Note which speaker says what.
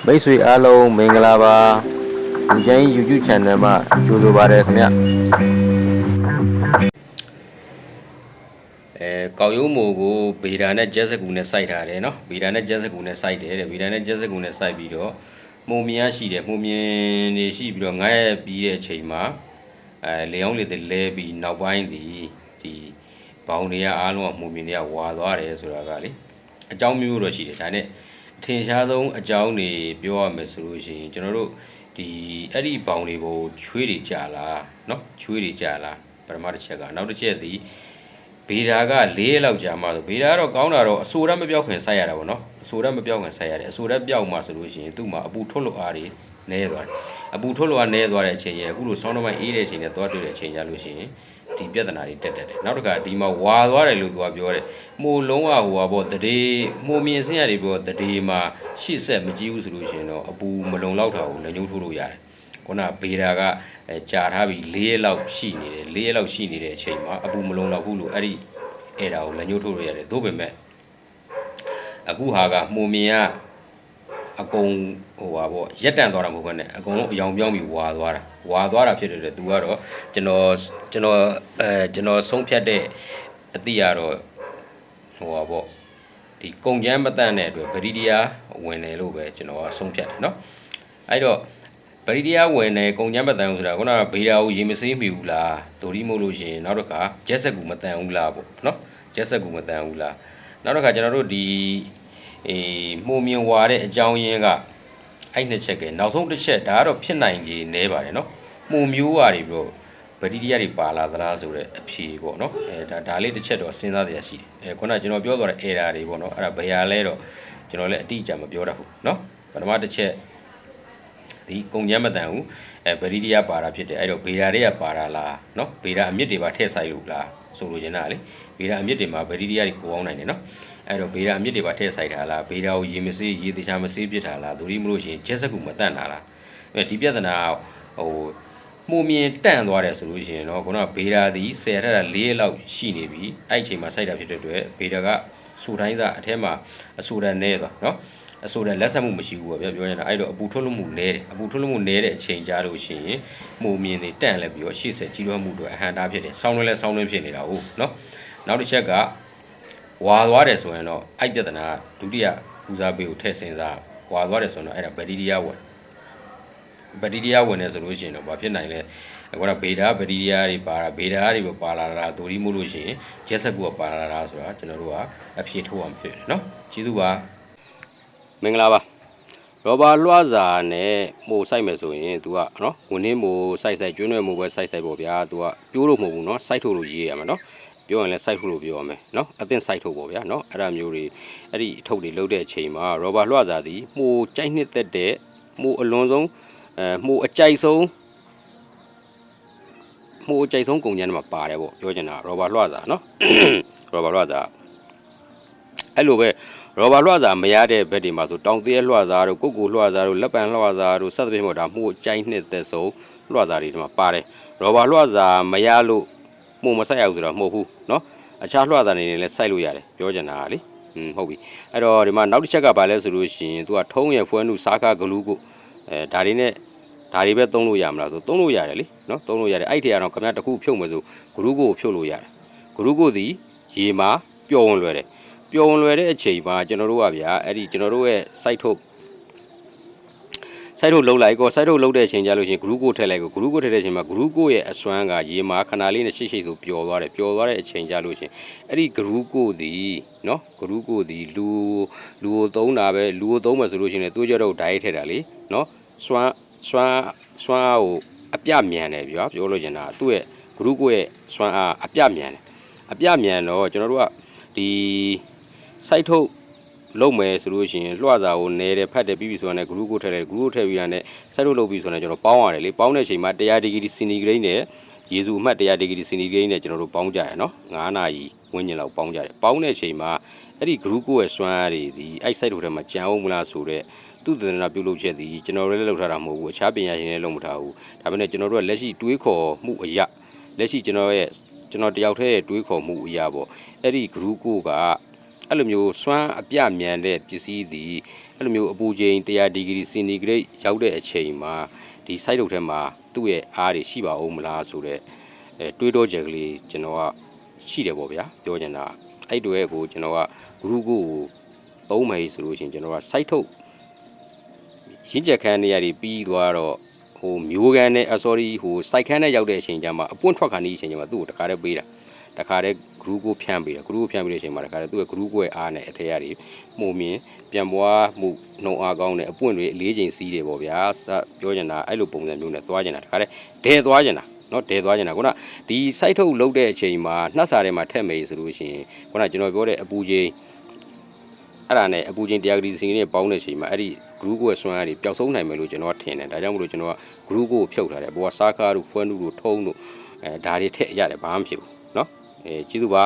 Speaker 1: မိတ်ဆွေအားလုံးမင်္ဂလာပါလူချင်း YouTube channel မှာကြိုဆိုပါရခင်ဗျကောက်ရိုးမိုကိုဗေဒါနဲ့ကျက်စကူနဲ့စိုက်ထားတယ်နော်ဗေဒါနဲ့ကျက်စကူနဲ့စိုက်တယ်တဲ့ဗေဒါနဲ့ကျက်စကူနဲ့စိုက်ပြီးတော့မှုံမြင်ရှိတယ်မှုံမြင်နေရှိပြီးတော့ငါးရက်ပြီးတဲ့အချိန်မှာလေအောင်လေလဲပြီးနောက်ပိုင်းဒီဘောင်တွေကအားလုံးကမှုံမြင်တွေကဝါသွားတယ်ဆိုတာကလေအကြောင်းမျိုးတော့ရှိတယ်ဒါနဲ့အထင်ရှားဆုံးအကြောင်းတွေပြောရမယ်ဆိုလို့ရှိရင်ကျွန်တော်တို့ဒီအဲ့ဒီဘောင်တွေကိုချွေးတွေကြာလာနော်ချွေးတွေကြာလာပထမတစ်ချက်ကနောက်တစ်ချက်ဒီဗေဒါက၄ရက်လောက်ကြာမှဆိုဗေဒါကတော့ကောင်းတာတော့အဆိုဓာတ်မပြောက်ခင်စိုက်ရတာပေါ့နော်အဆိုဓာတ်မပြောက်ခင်စိုက်ရတယ်အဆိုဓာတ်ပြောက်မှဆိုလို့ရှိရင်သူ့မှာအပူထုတ်လို့အားတွေနည်းသွားတယ်အပူထုတ်လို့အားနည်းသွားတဲ့အချိန်ရဲ့အခုလိုဆောင်းတော့မှအေးတဲ့အချိန်နဲ့သွားတွေ့တဲ့အချိန်ကြလို့ရှိရင်ဒီပြဿနာတွေတက်တယ်နောက်တစ်ခါဒီမှာဝါသွားတယ်လို့သူကပြောတယ်မို့လုံးဝဟိုပါပေါ့တရေမို့မြင်စင်းရတယ်ပြောတရေမှာရှစ်ဆက်မကြည့်ဘူးဆိုလို့ရှိရင်တော့အပူမလုံလောက်တာကိုလည်းညှိုးထိုးလို့ရတယ်ခုနဗေဒါကကြာထားပြီး၄ရက်လောက်ရှိနေတယ်၄ရက်လောက်ရှိနေတဲ့အချိန်မှာအပူမလုံလောက်ဘူးလို့အဲ့ဒါကိုလည်းညှိုးထိုးလို့ရတယ်သို့ပေမဲ့အခုဟာကမှုံမြင်ကအကုန်ဟိုပါပေါ့ရက်တန့်သွားတာမဟုတ်ဘဲနဲ့အကုန်လုံးအယောင်ပြောင်းပြီးဝါသွားတာဖြစ်တယ်သူကတော့ကျွန်တော်ဆုံးဖြတ်တဲ့အတိအတော့ဟိုပါပေါ့ဒီကုံချမ်းမတန့်တဲ့အတွက်ဗရီဒီယာဝင်တယ်လို့ပဲကျွန်တော်ကဆုံးဖြတ်တယ်เนาะအဲ့တော့ဗရီဒီယာဝင်တယ်ကုံချမ်းမတန့်ဘူးဆိုတာခုနကဗေဒါကိုရေမဆေးမိဘူးလားဒိုရီမို့လို့ရှိရင်နောက်တစ်ခါဂျက်ဆက်ကူမတန့်ဘူးလားပေါ့เนาะဂျက်ဆက်ကူမတန့်ဘူးလားနောက်တစ်ခါကျွန်တော်တို့ဒီမှုံမြင်ဝါတဲ့အကြောင်းရင်းကအဲ့နှစ်ချက်ကနောက်ဆုံးတစ်ချက်ဒါကတော့ဖြစ်နိုင်ကြီးနဲပါတယ်เนาะမှုံမျိုးဝါတွေပြောဗတီရီယာတွေပါလာသလားဆိုတဲ့အဖြေပေါ့เนาะဒါလေးတစ်ချက်တော့စဉ်းစားစရာရှိတယ်ခုနကကျွန်တော်ပြောသွားတဲ့ error တွေပေါ့เนาะအဲ့ဒါဘယ်ဟာလဲတော့ကျွန်တော်လည်းအတိအကျမပြောတတ်ဘူးเนาะပထမတစ်ချက်ဒီကုံချမ်းမတန်ဘူးဗတီရီယာပါတာဖြစ်တယ်အဲ့တော့ဗေဒါတွေကပါတာလားเนาะဗေဒါအမြင့်တွေပါထည့်ဆိုင်လို့လားဆိုလိုချင်တာလေဗေဒါအမြင့်တွေမှာဗတီရီယာတွေကိုအောင်နိုင်တယ်เนาะအဲ့တော့ဗေဒါအမြင့်တွေပါထည့်ဆိုင်ထားလားဗေဒါကိုရေမဆေးရေတခြားမဆေးပြစ်ထားလားဒိုရီမလို့ရှိရင်ဂျက်စကူမတန့်တာလားဒီပြဿနာဟိုမှုံမြင်တန့်သွားတယ်ဆိုလို့ရှိရင်တော့ခုနကဗေဒါသည်ဆယ်ထက်တာ၄ရက်လောက်ရှိနေပြီအဲ့အချိန်မှာစိုက်တာဖြစ်တဲ့အတွက်ဗေဒါကစူတိုင်းစားအထဲမှာအဆူတန်နဲသွားเนาะအဆူတန်လက်ဆက်မှုမရှိဘူးပေါ့ဗျာပြောနေတာအဲ့တော့အပူထုတ်လွှတ်မှုနဲတယ်အပူထုတ်လွှတ်မှုနဲတဲ့အချိန်ကြာလို့ရှိရင်မှုံမြင်တွေတန့်လဲပြီးတော့ရှေ့ဆက်ကြီးထွားမှုတွေအဟန့်တားဖြစ်တယ်ဆောင်းတွင်းလဲဆောင်းတွင်းဖြစ်နေတာဟုတ်เนาะနောက်တစ်ချက်ကဝါသွားတယ်ဆိုရင်တော့အဲ့ပြဿနာဒုတိယဦးစားပေးကိုထည့်စဉ်းစားဝါသွားတယ်ဆိုရင်တော့အဲ့ဒါဗတီရီယာဝင်နေဆိုလို့ရှိရင်တော့ဘာဖြစ်နိုင်လဲခုနဗေဒါဗတီရီယာတွေပါတာဗေဒါတွေပါလာတာဒိုရီမို့လို့ရှိရင်ဂျက်ဆက်ကူကပါလာတာဆိုတာကျွန်တော်တို့ကအဖြေထုတ်အောင်ဖြစ်တယ်เนาะကျေးဇူးပါမင်္ဂလာပါရောဘာလွှစာနဲ့မို့စိုက်မယ်ဆိုရင် तू ကเนาะဝင်နှင်းမို့စိုက်ကျွန်းရွယ်မို့ပဲစိုက်ပေါ့ဗျာ तू ကပြိုးလို့မဟုတ်ဘူးเนาะစိုက်ထုတ်လို့ရေးရမှာเนาะပြောရင်လည်းစိုက်ထုတ်လို့ပြောရမယ်เนาะအသင့်စိုက်ထုတ်ပေါ့ဗျာเนาะအဲ့ဒါမျိုးတွေအဲ့ဒီအထုတ်တွေလုပ်တဲ့အချိန်မှာရောဘာလွှစာသည်မှုကြိုက်နှစ်သက်တဲ့မှုအလွန်ဆုံးမှုအကြိုက်ဆုံးကုန်ကျန်းမှာပါတယ်ပေါ့ပြောချင်တာရောဘာလွှစာเนาะရောဘာလွှစာအဲ့လိုပဲရောဘာလွှစာမရတဲ့ဘက်တွေမှာဆိုတောင်တရဲလွှစာတို့ကုတ်ကိုလွှစာတို့လက်ပံလွှစာတို့စသဖြင့်ပေါ့ဒါမှုကြိုက်နှစ်သက်ဆုံးလွှစာတွေဒီမှာပါတယ်ရောဘာလွှစာမရလို့မှုမဆက်ရဘူးဆိုတော့မဟုတ်ဘူးเนาะအခြားလွှစာနေလည်းစိုက်လို့ရတယ်ပြောချင်တာလေဟုတ်ပြီအဲ့တော့ဒီမှာနောက်တစ်ချက်ကဘာလဲဆိုလို့ရှိရင် तू ကထုံးရဖွန်းနုစားခါဂလူးကိုဒါတွေပဲသုံးလို့ရမလားဆိုသုံးလို့ရတယ်လေเนาะသုံးလို့ရတယ်အဲ့ဒီကတော့ခင်ဗျားတခုဖြုတ်မယ်ဆိုဂလူးကိုဖြုတ်လို့ရတယ်ဂလူးကိုဒီရေမှာပျော်ဝင်လွယ်တယ်ပျော်ဝင်လွယ်တဲ့အချိန်မှာကျွန်တော်တို့ကဗျာအဲ့ဒီကျွန်တော်တို့ရဲ့ site ထုတ်လုံးလိုက်ကို site ထုတ်လုံးတဲ့အချိန်ကြလို့ရှိရင်ဂလူးကိုထည့်လိုက်ကိုဂလူးကိုထည့်တဲ့အချိန်မှာဂလူးကိုရဲ့အစွမ်းကရေမှာခဏလေးနဲ့ရှိရှိဆိုပျော်သွားတဲ့အချိန်ကြလို့ရှိရင်အဲ့ဒီဂလူးကိုဒီเนาะဂလူးကိုဒီလူကိုသုံးတာပဲလူကိုသုံးမယ်ဆိုလို့ရှိရင်တိုးကြတော့ဓာတ်ရိုက်ထည့်တာလေเนาะစွမ်းကိုအပြမြန်တယ်ဗျာပြောလို့ချင်တာသူ့ရဲ့ဂရုကိုရဲ့စွမ်းအားအပြမြန်တော့ကျွန်တော်တို့ကဒီ site ထုတ်လုပ်မယ်ဆိုလို့ရှိရင်လွှစာကိုနဲတယ်ဖတ်တယ်ပြီးပြီဆိုတော့ဂရုကိုထည့်တယ်ဂရုကိုထည့်ပြီးရတယ် site ထုတ်လုပ်ပြီးဆိုတော့ကျွန်တော်ပေါင်းရတယ်လေပေါင်းတဲ့အချိန်မှာ100ဒီဂရီစီနီဂရိန်းနဲ့ရေစုအမှတ်100ဒီဂရီစီနီဂရိန်းနဲ့ကျွန်တော်တို့ပေါင်းကြရနော်9နာရီဝန်းကျင်လောက်ပေါင်းကြတယ်ပေါင်းတဲ့အချိန်မှာအဲ့ဒီဂရုကိုရဲ့စွမ်းအားတွေဒီအဲ့ site ထုတ်ထဲမှာကြံအောင်မလားဆိုတော့သူ့သဒနာပြုလုပ်ချက်ဒီကျွန်တော်လည်းလုပ်ထားတာမဟုတ်ဘူးအခြားပညာရှင်လည်းလုပ်မထားဘူးဒါပေမဲ့ကျွန်တော်တို့ကလက်ရှိတွေးခေါ်မှုအရာလက်ရှိကျွန်တော်တယောက်တည်းရဲ့တွေးခေါ်မှုအရာပေါ့အဲ့ဒီ group ကိုက အဲ့လိုမျိုးစွမ်းအပြမြန်တဲ့ပစ္စည်းဒီအဲ့လိုမျိုးအပူချိန်100ဒီဂရီစင်တီဂရိတ်ရောက်တဲ့အချိန်မှာဒီ site ထုတ်ထဲမှာသူ့ရဲ့အားတွေရှိပါဦးမလားဆိုတော့တွေးတောချက်ကလေးကျွန်တော်ကရှိတယ်ပေါ့ဗျာပြောချင်တာအဲ့တွေကိုကျွန်တော်က group ကိုသုံးမယ်ဆိုလို့ရှိရင်ကျွန်တော်က site ထုတ်ရင်းချက်ခန်းနေရာတွေပြီးသွားတော့ဟိုမျိုးကန်နဲ့ sorry ဟို site ခန်းနဲ့ရောက်တဲ့အချိန်ကျမှအပွင့်ထွက်ခါနေအချိန်ကျမှသူ့ကိုတခါတည်းပေးတာတခါတည်း group ကိုဖြန့်ပေးတာ group ကိုဖြန့်ပေးတဲ့အချိန်မှာတခါတည်းသူ့ရဲ့ group ကိုအားနဲ့အထက်ရတွေမှုမြင်ပြန်ပွားမှုနှုံအားကောင်းတဲ့အပွင့်တွေ၄ချိန်စီးတယ်ပေါ့ဗျာပြောချင်တာအဲ့လိုပုံစံမျိုးနဲ့သွားချင်တာတခါတည်းဒဲသွားချင်တာနော်ဒဲသွားချင်တာခုနဒီ site ထုတ်လုပ်တဲ့အချိန်မှာနှက်စာထဲမှာထည့်မယ်ဆိုလို့ရှိရင်ခုနကျွန်တော်ပြောတဲ့အပူချိန်အဲ့ဒါနဲ့အပူချိန်100ဒီဂရီစီနဲ့ပေါင်းတဲ့အချိန်မှာအဲ့ဒီ group ကိုဆွမ်းအားတွေပျောက်ဆုံးနိုင်မယ်လို့ကျွန်တော်ထင်တယ်ဒါကြောင့်မလို့ကျွန်တော်က group ကိုဖြုတ်ထားတယ်ဘောကစားကားတို့ဖွန်းတို့ထုံးတို့ဒါတွေထည့်ရတယ်ဘာမှမဖြစ်ဘူးเนาะကျေးဇူးပါ